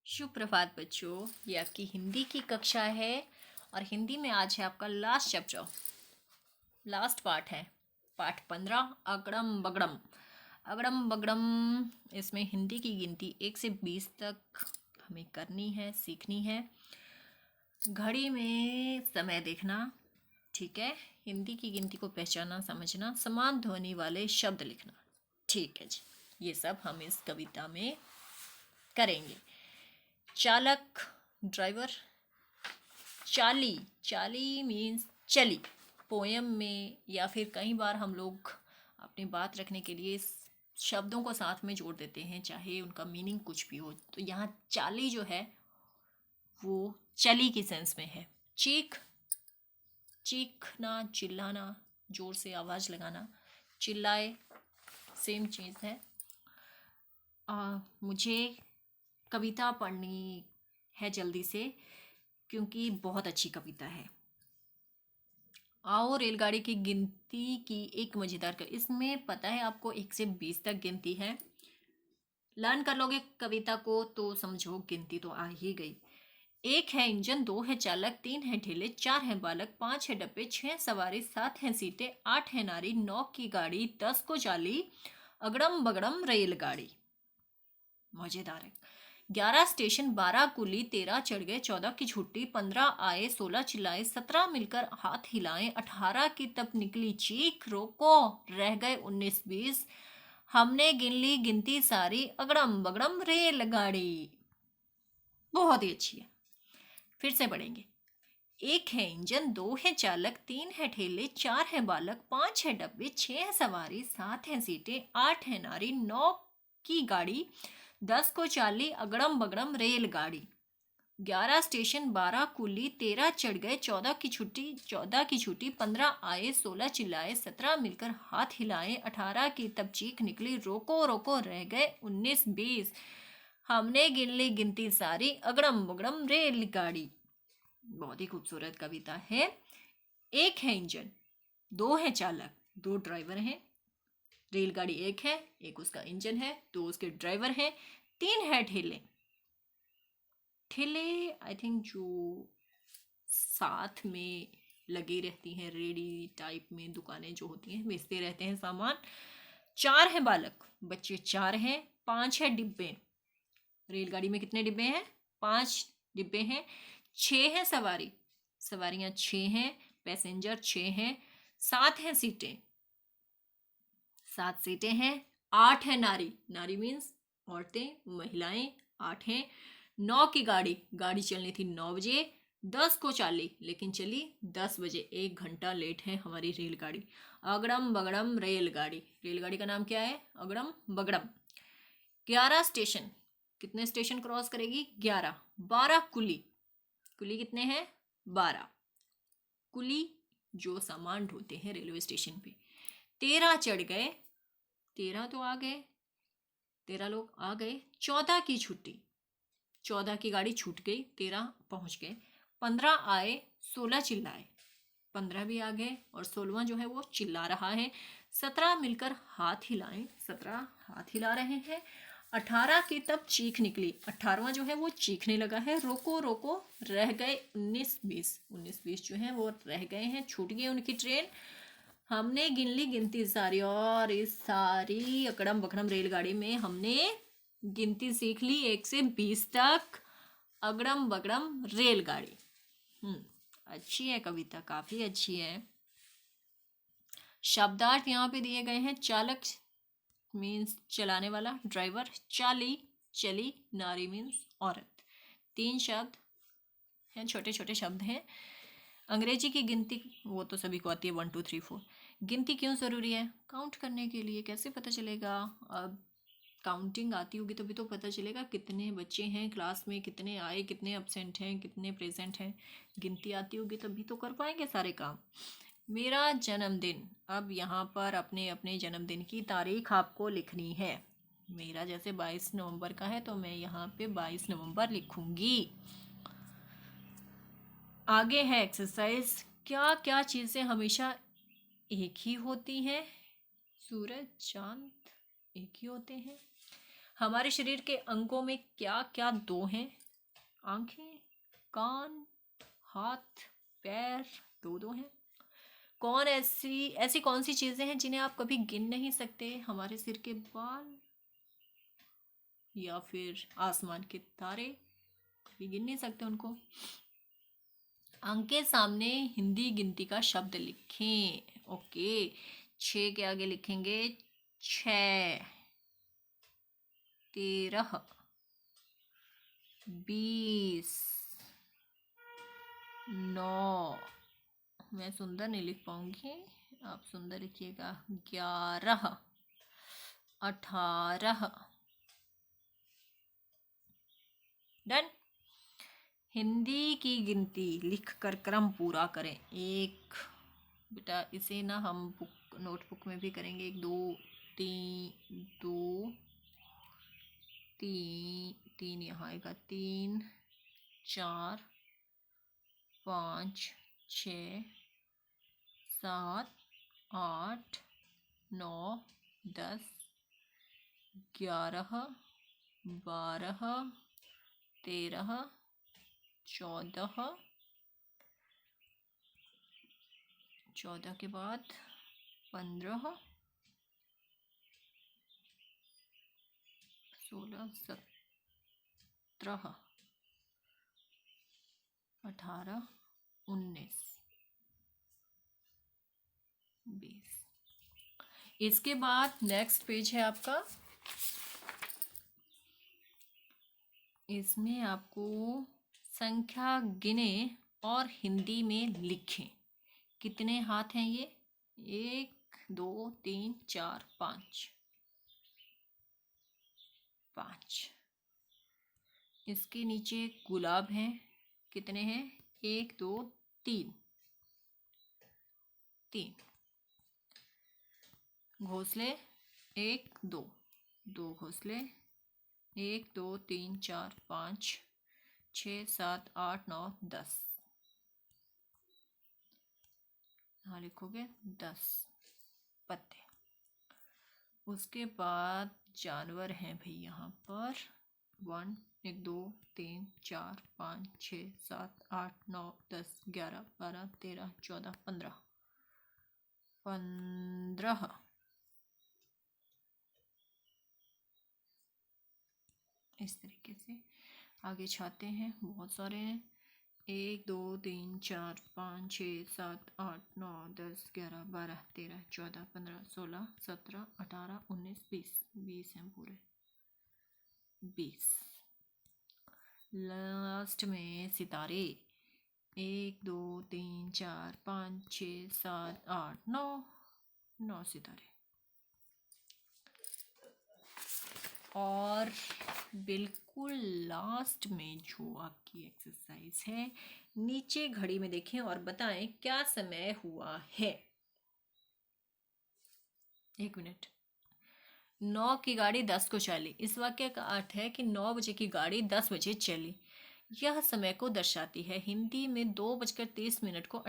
सुप्रभात बच्चों। ये आपकी हिंदी की कक्षा है और हिंदी में आज है आपका लास्ट चैप्टर, लास्ट पार्ट है पाठ 15 अगड़म बगड़म। अगड़म बगड़म इसमें हिंदी की गिनती 1 से 20 तक हमें करनी है, सीखनी है। घड़ी में समय देखना, ठीक है। हिंदी की गिनती को पहचानना, समझना, समान ध्वनि वाले शब्द लिखना, ठीक है जी। ये सब हम इस कविता में करेंगे। चालक, ड्राइवर। चाली, चाली मीन्स चली। पोयम में या फिर कई बार हम लोग अपनी बात रखने के लिए शब्दों को साथ में जोड़ देते हैं, चाहे उनका मीनिंग कुछ भी हो। तो यहाँ चाली जो है वो चली की सेंस में है। चीख, चीखना, चिल्लाना, जोर से आवाज़ लगाना। चिल्लाए, सेम चीज़ है। मुझे कविता पढ़नी है जल्दी से, क्योंकि बहुत अच्छी कविता है। आओ रेलगाड़ी की गिनती की एक मज़ेदार कर। इसमें पता है आपको 1 से 20 तक गिनती है। लर्न कर लोगे कविता को तो समझो गिनती तो आ ही गई। 1 है इंजन, 2 है चालक, 3 है ठेले, 4 है बालक, 5 है डब्बे, 6 सवारी, 7 है सीटें, 8 है नारी, 9 की गाड़ी, 10 को चाली, अगड़म बगड़म रेलगाड़ी। मजेदार है। 11 स्टेशन, 12 कुली, 13 चढ़ गए, 14 की छुट्टी, 15 आए, 16 चिल्लाए, 17 मिलकर हाथ हिलाए, 18 की तब निकली चीख, रोको रह गए 19 20, हमने गिन ली गिनती सारी, अगड़म बगड़म रेलगाड़ी। बहुत ही अच्छी है, फिर से पढ़ेंगे। 1 है इंजन, 2 है चालक, 3 है ठेले, 4 है बालक, 5 है डब्बे, 6 है सवारी, 7 है सीटें, 8 है नारी, 9 की गाड़ी, 10 को चाली, अगड़म बगड़म रेलगाड़ी। 11 स्टेशन, 12 कुली, 13 चढ़ गए, 14 की छुट्टी, 15 आए, 16 चिल्लाए, 17 मिलकर हाथ हिलाए, 18 की तब चीख निकली, रोको रोको रह गए 19 20, हमने गिन ली गिनती सारी, अगड़म बगड़म रेलगाड़ी। बहुत ही खूबसूरत कविता है। 1 है इंजन, 2 है चालक, 2 ड्राइवर हैं। रेलगाड़ी 1 है, 1 उसका इंजन है, 2 उसके ड्राइवर हैं। 3 है ठेले। ठेले आई थिंक जो साथ में लगी रहती हैं, रेडी टाइप में दुकानें जो होती हैं, बेचते रहते हैं सामान। 4 है बालक, बच्चे 4 हैं। 5 है डिब्बे। रेलगाड़ी में कितने डिब्बे हैं? 5 डिब्बे हैं। 6 है सवारी, सवारियां 6 हैं, पैसेंजर 6 हैं। 7 है सीटें, 7 सीटें हैं। 8 है नारी, नारी मीन्स औरतें, महिलाएं 8 हैं। 9 की गाड़ी, गाड़ी चलनी थी 9 बजे, 10 को चाली, लेकिन चली 10 बजे, 1 घंटा लेट है हमारी रेलगाड़ी। अगड़म बगड़म रेलगाड़ी, रेलगाड़ी का नाम क्या है? अगड़म बगड़म। 11 स्टेशन, कितने स्टेशन क्रॉस करेगी? 11। 12 कुली, कुली कितने हैं? 12 कुली जो सामान ढोते हैं रेलवे स्टेशन पे। 13 चढ़ गए, 13 तो आ गए, 13 लोग आ गए। 14 की छुट्टी, 14 की गाड़ी छूट गई, 13 पहुंच गए। 15 आए, 16 चिल्लाए, 15 भी आ गए और 16वां जो है वो चिल्ला रहा है। 17 मिलकर हाथ हिलाएं, 17 हाथ हिला रहे हैं। 18 की तब चीख निकली, 18वां जो है वो चीखने लगा है। रोको रोको रह गए 19 20, 19 20 जो है वो रह गए हैं, छूट गई उनकी ट्रेन। हमने गिन ली गिनती सारी, और इस सारी अकड़म बकड़म रेलगाड़ी में हमने गिनती सीख ली 1 से 20 तक। अगड़म बगड़म रेलगाड़ी। अच्छी है कविता, काफी अच्छी है। शब्दार्थ यहाँ पे दिए गए हैं। चालक मीन्स चलाने वाला, ड्राइवर। चाली, चली, नारी मीन्स औरत। 3 शब्द हैं, छोटे छोटे शब्द हैं। अंग्रेजी की गिनती वो तो सभी को आती है, 1 2 3 4। गिनती क्यों ज़रूरी है? काउंट करने के लिए। कैसे पता चलेगा? अब काउंटिंग आती होगी तभी तो पता चलेगा कितने बच्चे हैं क्लास में, कितने आए, कितने अब्सेंट हैं, कितने प्रेजेंट हैं। गिनती आती होगी तभी तो कर पाएंगे सारे काम। मेरा जन्मदिन, अब यहाँ पर अपने अपने जन्मदिन की तारीख आपको लिखनी है। मेरा जैसे 22 नवंबर का है तो मैं यहाँ पे 22 नवंबर लिखूंगी। आगे है एक्सरसाइज। क्या क्या चीज़ें हमेशा एक ही होती हैं? सूरज, चांद एक ही होते हैं? हमारे शरीर के अंगों में क्या क्या दो हैं? आंखें, कान, हाथ, पैर, दो दो हैं। कौन ऐसी ऐसी कौन सी चीजें हैं जिन्हें आप कभी गिन नहीं सकते? हमारे सिर के बाल या फिर आसमान के तारे, कभी गिन नहीं सकते उनको। अंक के सामने हिंदी गिनती का शब्द लिखें। ओके, 6 के आगे लिखेंगे 6, 13, 20, 9, मैं सुंदर नहीं लिख पाऊंगी, आप सुंदर लिखिएगा, 11, 18। डन। हिंदी की गिनती लिखकर क्रम पूरा करें। एक, बेटा इसे ना हम बुक नोटबुक में भी करेंगे। 1 2 3, 2 3, 3 यहाँ आएगा, 3 4 5 6 7 8 9 10 11 12 13 14, 14 के बाद 15 16 17 18 19 20। इसके बाद नेक्स्ट पेज है आपका, इसमें आपको संख्या गिने और हिंदी में लिखें। कितने हाथ हैं ये? 1 2 3 4 5, 5। इसके नीचे गुलाब हैं, कितने हैं? 1 2 3, 3। घोंसले 1 2, 2 घोंसले, 1 2 3 4 5 6 7 8 9 10। यहाँ लिखोगे 10 पत्ते। उसके बाद जानवर हैं भाई यहाँ पर, 1 2 3 4 5 6 7 8 9 10 11 12 13 14 15, 15। इस तरीके से आगे छाते हैं, बहुत सारे हैं। 1 2 3 4 5 6 7 8 9 10 11 12 13 14 15 16 17 18 19 20, 20 हैं पूरे, 20। लास्ट में सितारे, 1 2 3 4 5 6 7 8 9, 9 सितारे। और बिल्कुल लास्ट में जो आपकी एक्सरसाइज है, नीचे घड़ी में देखें और बताएं क्या समय हुआ है। 1 मिनट। 9 की गाड़ी 10 को चली। इस वाक्य का अर्थ है कि 9 बजे की गाड़ी 10 बजे चली। यह समय को दर्शाती है। हिंदी में 2:30 को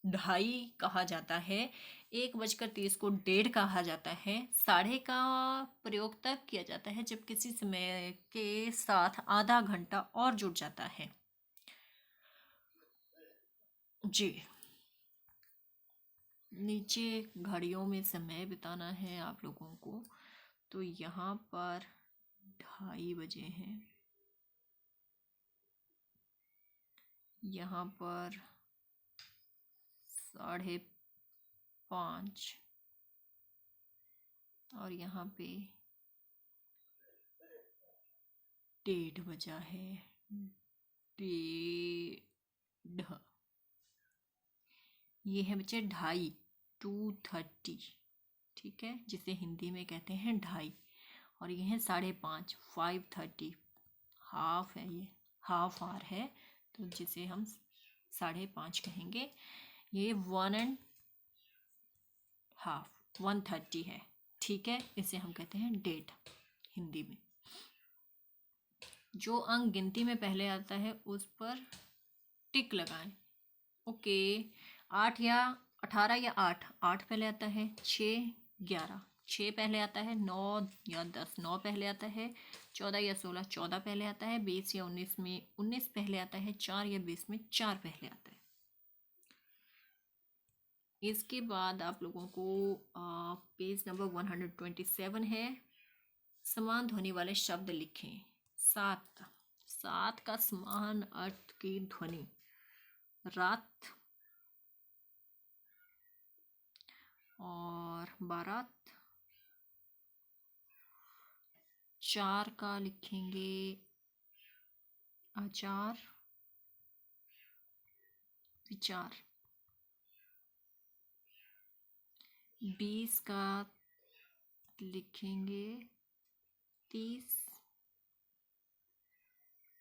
2:30 कहा जाता है। 1:30 को 1:30 कहा जाता है। 1:30 का प्रयोग तब किया जाता है जब किसी समय के साथ आधा घंटा और जुड़ जाता है। जी, नीचे घड़ियों में समय बिताना है आप लोगों को, तो यहाँ पर 2:30 बजे हैं, यहाँ पर 5:30 और यहाँ पे 1:30 बजा है। 1:30, ये है बच्चे 2:30, 2:30, ठीक है, जिसे हिंदी में कहते हैं 2:30। और ये है 5:30, 5:30, हाफ है, ये हाफ आवर है, तो जिसे हम 5:30 कहेंगे। ये 1.5, 1:30 है, ठीक है, इसे हम कहते हैं 1:30 हिंदी में। जो अंक गिनती में पहले आता है उस पर टिक लगाएं। ओके, 8 या 18 या 8, 8 पहले आता है, 6 11, 6 पहले आता है, 9 या 10 9 पहले आता है, 14 या 16 14 पहले आता है, 20 या 19 में 19 पहले आता है, 4 या 20 में 4 पहले आता है। इसके बाद आप लोगों को पेज नंबर 127 है। समान ध्वनि वाले शब्द लिखें। 7 7 का समान अर्थ की ध्वनि रात और बारात। 4 का लिखेंगे आचार विचार। 20 का लिखेंगे 30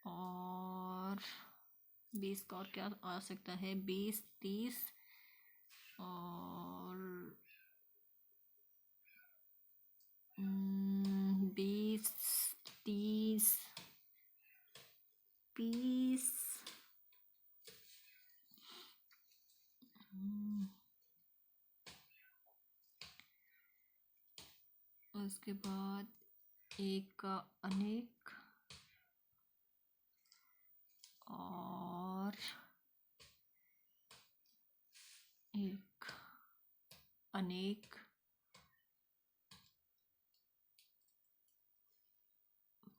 और 20 का और क्या आ सकता है, 20 30 और 20 30 20 उसके बाद 1 का अनेक और 1 अनेक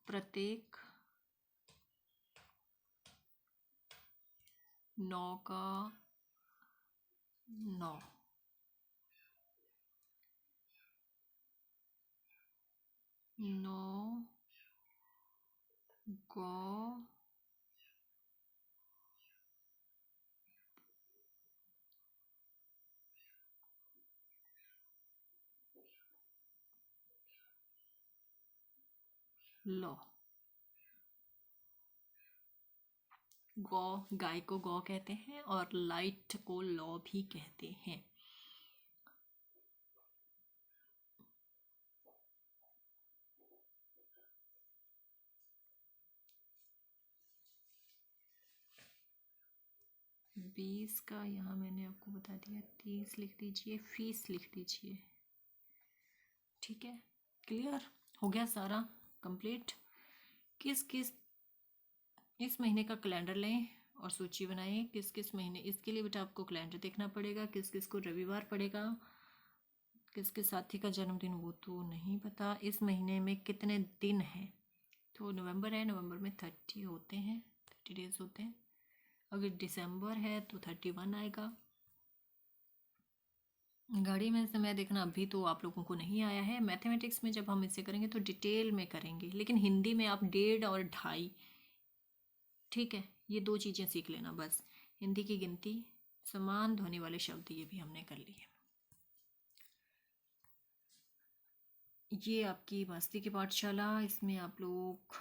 प्रत्येक। 9 का 9 9 गौ लौ। गौ गाय को गौ कहते हैं और लाइट को लौ भी कहते हैं। बीस का यहाँ मैंने आपको बता दिया, 30 लिख दीजिए, फीस लिख दीजिए। ठीक है, क्लियर हो गया सारा कंप्लीट। किस किस इस महीने का कैलेंडर लें और सूची बनाएं। किस किस महीने, इसके लिए बेटा आपको कैलेंडर देखना पड़ेगा, किस किस को रविवार पड़ेगा, किस किस साथी का जन्मदिन वो तो नहीं पता। इस महीने में कितने दिन हैं, तो नवंबर है, नवंबर में 30 होते हैं, 30 डेज होते हैं। अगर दिसंबर है तो 31 आएगा। घड़ी में समय देखना अभी तो आप लोगों को नहीं आया है। मैथमेटिक्स में जब हम इसे करेंगे तो डिटेल में करेंगे, लेकिन हिंदी में आप 1.5 और 2.5, ठीक है, ये 2 चीज़ें सीख लेना बस। हिंदी की गिनती, समान ध्वनि वाले शब्द, ये भी हमने कर लिए। ये आपकी मस्ती की पाठशाला, इसमें आप लोग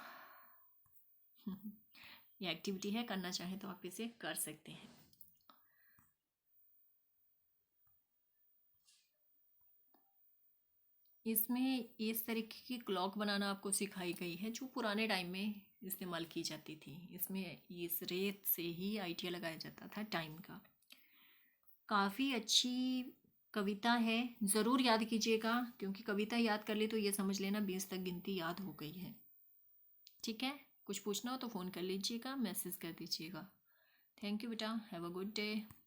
ये एक्टिविटी है, करना चाहें तो आप इसे कर सकते हैं। इसमें इस तरीके की क्लॉक बनाना आपको सिखाई गई है जो पुराने टाइम में इस्तेमाल की जाती थी। इसमें इस रेत से ही आइडिया लगाया जाता था टाइम का। काफ़ी अच्छी कविता है, ज़रूर याद कीजिएगा, क्योंकि कविता याद कर ली तो ये समझ लेना 20 तक गिनती याद हो गई है। ठीक है, कुछ पूछना हो तो फ़ोन कर लीजिएगा, मैसेज कर दीजिएगा। थैंक यू बेटा, हैव अ गुड डे।